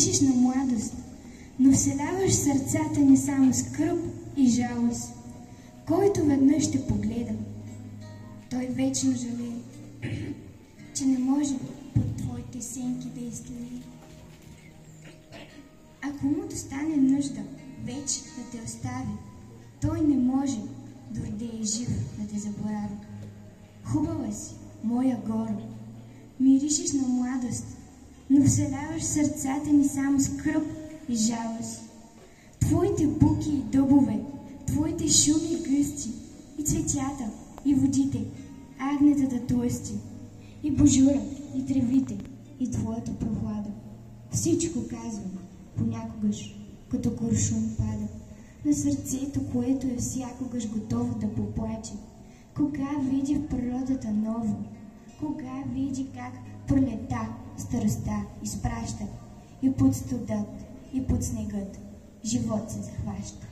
Миришеш на младост, но вселяваш в сърцата ни само скръб и жалост. Който веднъж те погледа, той вечно жалее, че не може под твоите сенки да изтлее. Ако му достане нужда вече да те остави, той не може, дори да е жив, да те заборави. Хубава си, моя Горо, миришеш на младост, но вселяваш в сърцата ни само скръб и жалост. Твоите буки и дъбове, твоите шуми гъсти, и цветята, и водите, агнетата тлъсти, и божурът, и тревите, и твоята прохлада. Всичко казвам, понякогаш, като куршум пада на сърцето, което е всякогаш готово да поплаче. Кога види в природата ново, кога види как пролета старостта изпраща, и под студът, и под снегът живот се захваща.